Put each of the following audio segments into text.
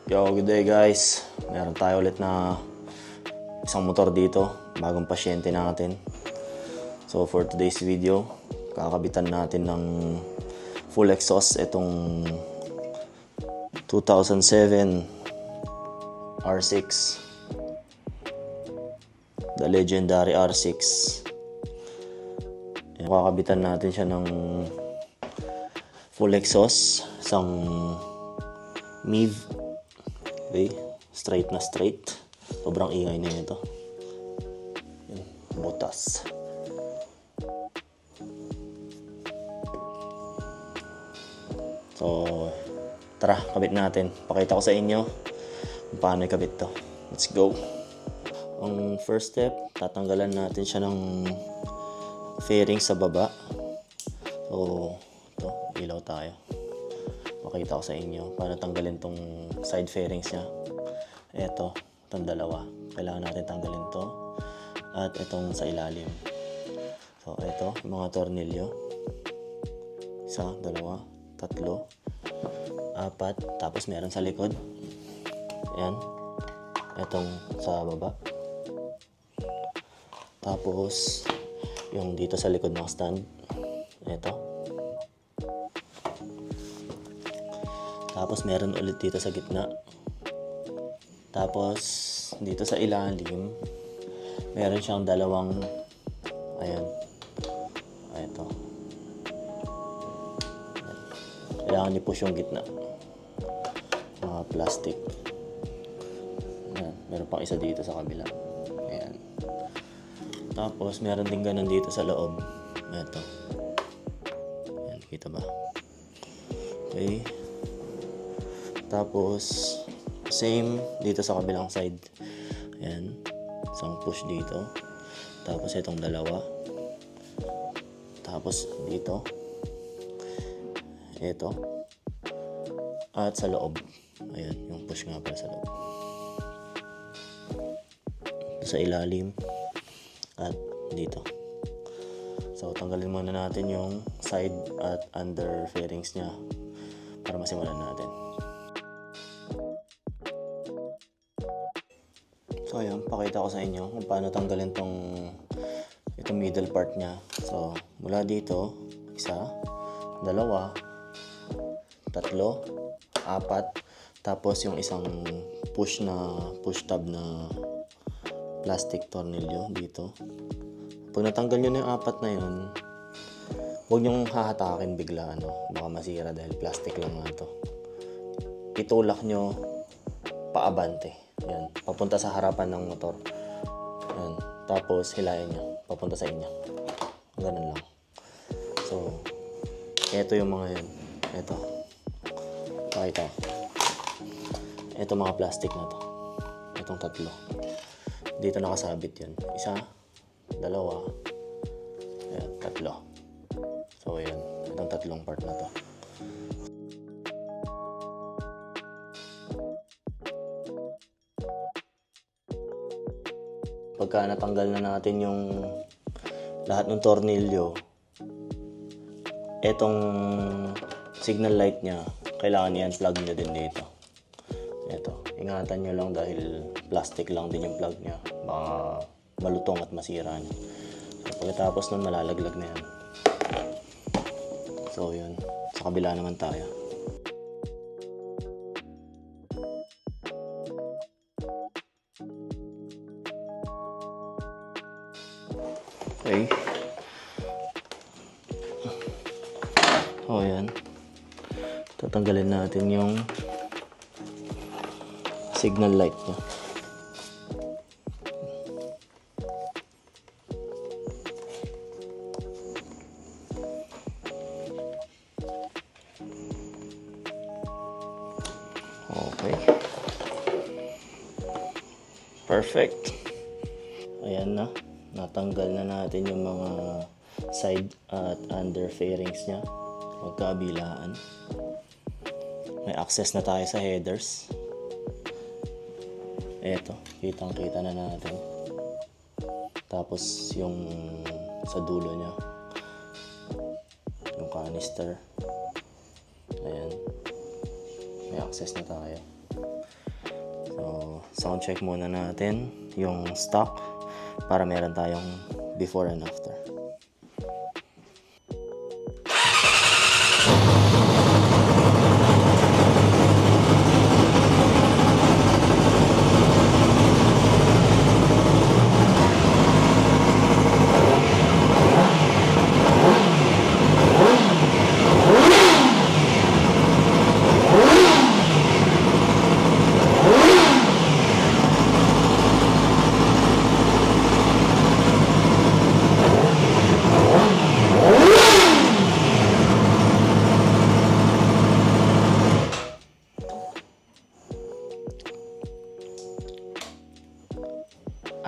Yo, good day guys. Meron tayo ulit na isang motor dito, bagong pasyente natin. So for today's video, kakabitan natin ng full exhaust itong 2007 R6, the legendary R6. Kakabitan natin siya ng full exhaust, isang MIV. Okay, straight na straight. Sobrang ingay na ito. Butas. So, tara, kabit natin. Pakita ko sa inyo kung paano ikabit to. Let's go. Ang first step, tatanggalan natin siya ng fairing sa baba. So, ito, ilaw tayo. Pakita ko sa inyo para tanggalin tong side fairings niya. Ito, itong dalawa. Kailangan natin tanggalin to. At itong sa ilalim. So, ito, yung mga tornilyo. Isa, dalawa, tatlo, apat. Tapos meron sa likod. Ayan. Itong sa baba. Tapos, yung dito sa likod ng stand. Ito. Tapos meron ulit dito sa gitna. Tapos dito sa ilalim meron siyang dalawang ayan. Ito. Kailangan i-push yung gitna. Mga plastic. Ayan. Meron pang isa dito sa kabila. Ayan. Tapos meron din ganun dito sa loob. Ito. Ayan, kita ba? Okay. Tapos, same dito sa kabilang side. Ayan. Isang push dito. Tapos, itong dalawa. Tapos, dito. Ito. At sa loob. Ayan. Yung push nga pala sa loob. Sa ilalim. At dito. So, tanggalin muna natin yung side at under fairings niya para masimulan natin. So ayan, pakita ko sa inyo kung paano tanggalin itong middle part niya. So mula dito, isa, dalawa, tatlo, apat, tapos yung isang push tab na plastic tornilyo dito. Pag natanggal nyo na yung apat na yun, huwag nyong hahatakin bigla, baka masira dahil plastic lang nga to. Itulak nyo paabante. Yan, papunta sa harapan ng motor. Yan, tapos hilahin nyo papunta sa inyo. Ganun lang. So, eto yung mga yan. Eto. Pakita. Eto mga plastic na to. Etong tatlo. Dito nakasabit yan. Isa, dalawa, ayan, tatlo. So, yan. Itong tatlong part na to. Pagka natanggal na natin yung lahat ng tornilyo, etong signal light niya, kailangan i-unplug nyo din dito. Ito, ingatan nyo lang dahil plastic lang din yung plug niya. Baka malutong at masira niya. So, pagkatapos nun, malalaglag na yan. So, yun. Sa kabila naman tayo. Okay. O, yan. Tatanggalin natin yung signal light niya. Okay. Perfect. Ayan na. Natanggal na natin yung mga side at under fairings niya. Magkabilaan. May access na tayo sa headers. Eto, kitang-kita na natin. Tapos yung sa dulo niya, yung canister. Ayan. May access na tayo. So, sound check muna natin yung stock para meron tayong before and after.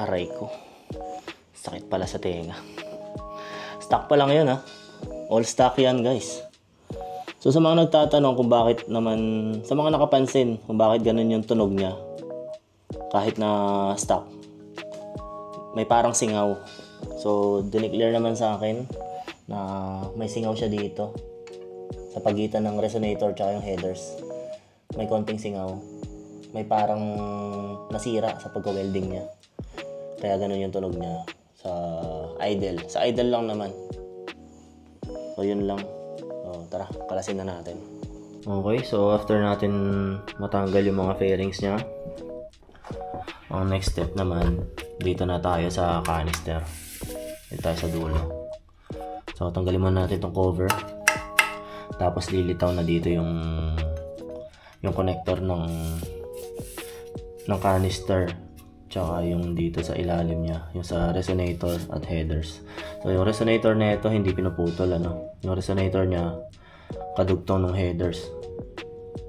Aray ko. Sakit pala sa tenga. Stock pa lang yun ha. All stock yan guys. So sa mga nagtatanong kung bakit naman, sa mga nakapansin kung bakit ganun yung tunog niya, kahit na stock, may parang singaw. So dineclare naman sa akin na may singaw siya dito sa pagitan ng resonator tsaka yung headers. May konting singaw. May parang nasira sa pagka-welding niya. Kaya ganun yung tunog niya sa idle. Sa idle lang naman. So yun lang. So, tara, kalasin na natin. Okay, so after natin matanggal yung mga fairings niya, ang next step naman, dito na tayo sa canister. Dito tayo sa dulo. So tanggalin muna natin itong cover. Tapos lilitaw na dito yung connector ng canister. Tsaka yung dito sa ilalim niya, yung sa resonator at headers. So yung resonator na ito hindi pinuputol ano. Yung resonator niya kadugtong ng headers.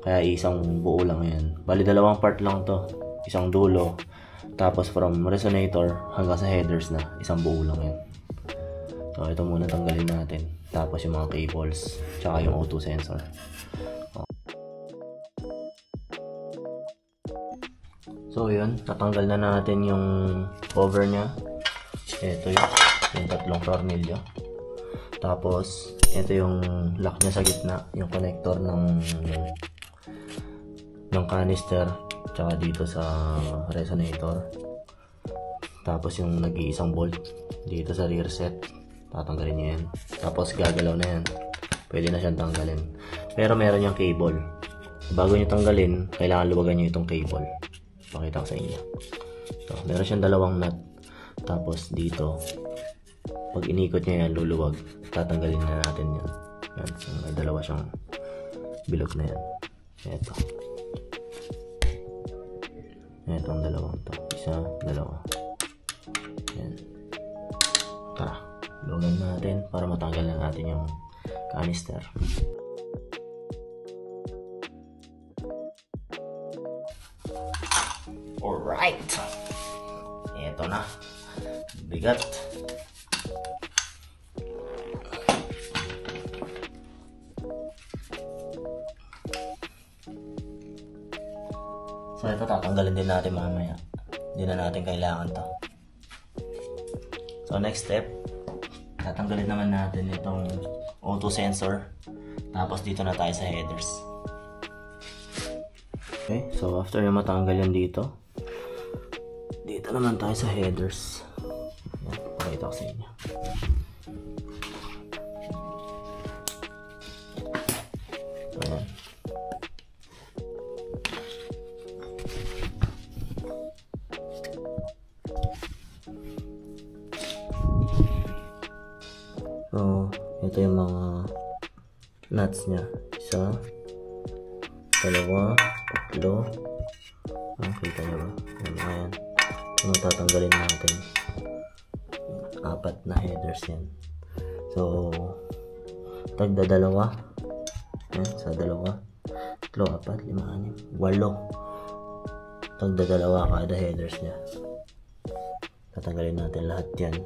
Kaya isang buo lang 'yan. Bali dalawang part lang 'to. Isang dulo. Tapos from resonator hanggang sa headers na, isang buo lang 'yan. So ito muna tanggalin natin. Tapos yung mga cables, tsaka yung O2 sensor. So yun, tatanggal na natin yung cover niya. Ito yung tatlong tornilyo. Tapos ito yung lock niya sa gitna, yung connector ng canister, tsaka dito sa resonator. Tapos yung nag-iisang bolt dito sa rear set, tatanggalin niyo yan. Tapos gagalaw na yan, pwede na siyang tanggalin. Pero meron yung cable. Bago nyo tanggalin, kailangan luwagan nyo itong cable. Pakita ko sa inyo. So, meron siyang dalawang nut. Tapos dito, pag inikot niya yan, luluwag. Tatanggalin na natin yan. Yan. So, may dalawa siyang bilog na yan. Ito. Ito ang dalawang to. Isa, dalawa. Yan. Tara. Luwagan natin para matanggal na natin yung canister. Alright. Ito na. Bigat. So ito tatanggalin din natin mamaya. Hindi na natin kailangan to. So next step, tatanggalin naman natin itong O2 sensor. Tapos dito na tayo sa headers. Okay, so after na matanggal yan dito, dito naman tayo sa headers. Yan, pakita ko sa inyo. Ayan. So, ito yung mga nuts niya. Isa, dalawa, tatlo. Kita nyo ba? Ayan. Yung tatanggalin natin. 4 na headers yan. So, tagda dalawa. Ayan, sa dalawa. 3, 4, 5, 6, 8. Tagda dalawa kada headers niya. Tatanggalin natin lahat yan.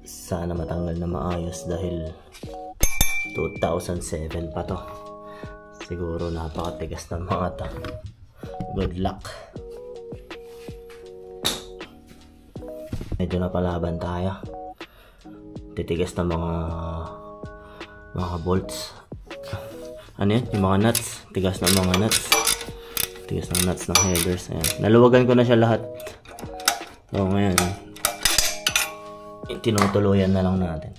Sana matanggal na maayos dahil 2007 pa to. Siguro napakatigas ng mga to. Good luck. Medyo napalaban tayo. Titigas ng mga bolts. Ano yan? Yung mga nuts. Tigas ng mga nuts. tigas ng nuts ng headers. Ayan. Naluwagan ko na siya lahat. So ngayon, tinutuluyan na lang natin.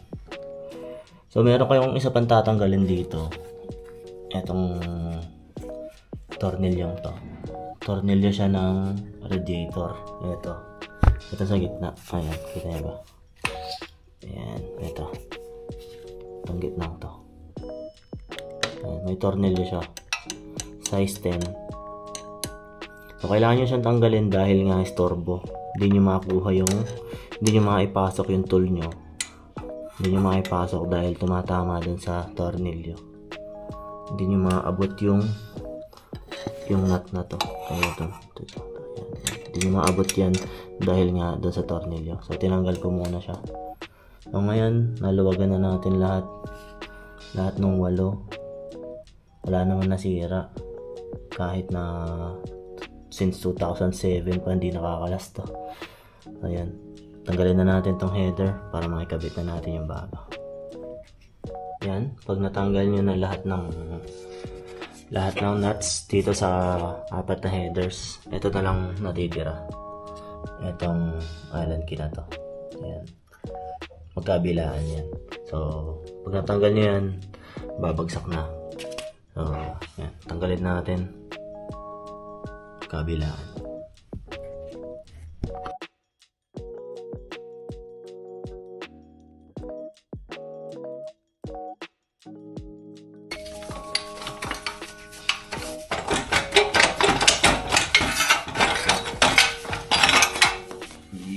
So meron kayong isa pang tatanggalin dito. Etong tornilyong to. Tornilyo siya ng radiator. Ito sa gitna. Ayan, kita niyo ba? Ayan, ito. Itong gitna to. Ayan, may tornilyo siya. Size 10. So kailangan nyo siyang tanggalin dahil nga istorbo. Hindi nyo makakuha hindi nyo maipasok yung tool nyo. Hindi nyo maipasok dahil tumatama dun sa tornilyo. Hindi nyo maabot yung nut na to. Ayan, ito. Hindi nyo maabot yan dahil nga dun sa tornilyo. So tinanggal ko muna siya. So ngayon, naluwagan na natin lahat ng 8. Wala naman nasira. Kahit na since 2007 pa hindi nakakalas to. Ayan. Tanggalin na natin tong header para makikabit na natin yung bago. Yan. Pag natanggal nyo na lahat ng nuts dito sa 4 na headers, ito na lang natitira. Itong Allen key na to. Ayan. Magkabilaan yan. So, pag natanggal nyo yan, babagsak na. So, yan. Tanggalin natin. Kabilaan.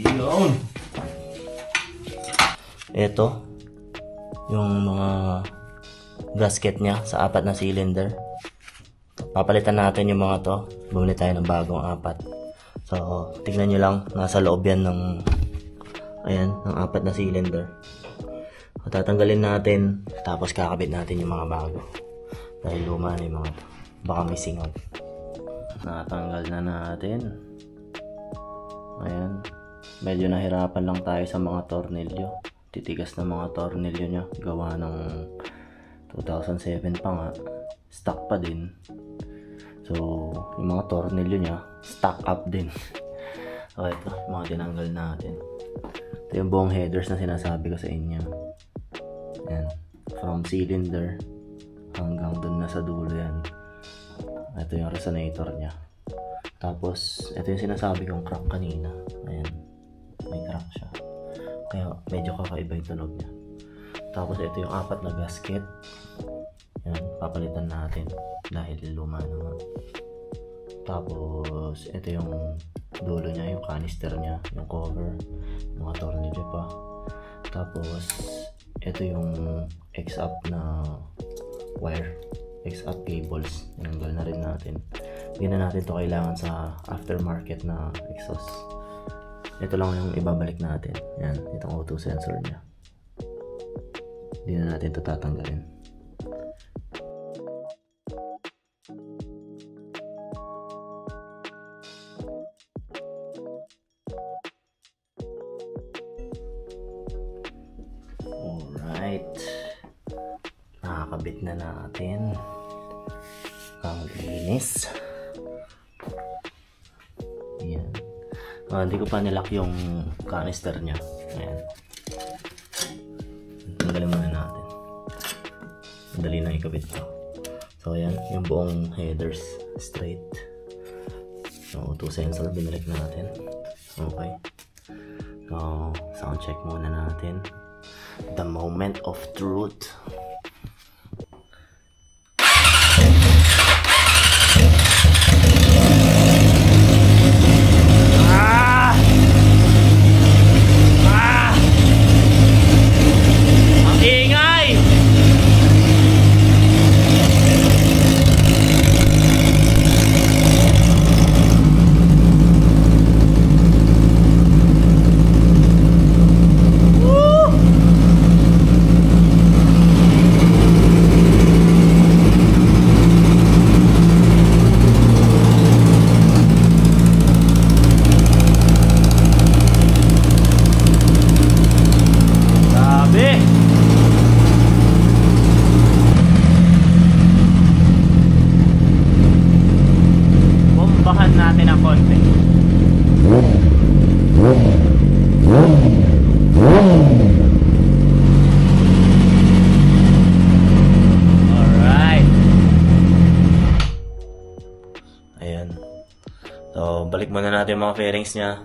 Yun. Ito yung mga gasket niya sa 4 na cylinder. Papalitan natin yung mga to. Bumili tayo ng bagong 4. So, tignan nyo lang. Nasa loob yan ng 4 na cylinder. So, tatanggalin natin. Tapos kakabit natin yung mga bago. Dahil luma na yung mga to. Baka may singaw. Natanggal na natin. Ayan. Medyo nahirapan lang tayo sa mga tornilyo. Titigas na mga tornilyo niya. Gawa ng 2007 pa nga. Stock pa din. So, yung mga tornilyo niya, stack up din. Okay, ito, mga tinanggal natin. Ito yung buong headers na sinasabi ko sa inyo. Yan. From cylinder hanggang dun na sa dulo yan. Ito yung resonator niya. Tapos, ito yung sinasabi kong crack kanina. Ayan. May crack siya. Kaya medyo kakaiba yung tunog niya. Tapos, ito yung 4 na gasket. Yan, papalitan natin dahil luma naman. Tapos ito yung dulo niya, yung canister niya, yung cover, mga tornilyo pa. Tapos ito yung X-up na wire, X-up cables. Tinanggal na rin natin. Hindi na natin to kailangan sa aftermarket na exhaust. Ito lang yung ibabalik natin. Yan, itong auto sensor niya. Hindi na natin to tatanggalin. Alright, nakakabit na natin. Ang linis. Ayan. Hindi ko pa nilock yung canister nya. Ayan. Tanggalin muna natin. Madali lang ikabit to. So ayan, yung buong headers straight. So auto sensor binalik natin. Okay. So sound check muna natin. The moment of truth. Ang ingay! lang natin ng konti. Alright. Ayan. So, balik muna natin yung mga fairings niya.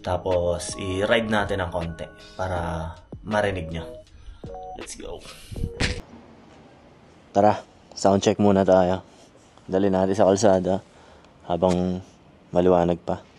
Tapos, i-ride natin ng konti para marinig niya. Let's go. Tara, sound check muna tayo. Dali natin sa kalsada habang maliwanag pa.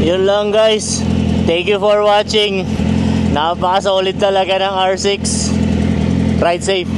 Yun lang guys, thank you for watching. Napakasulit talaga ng R6. Ride safe.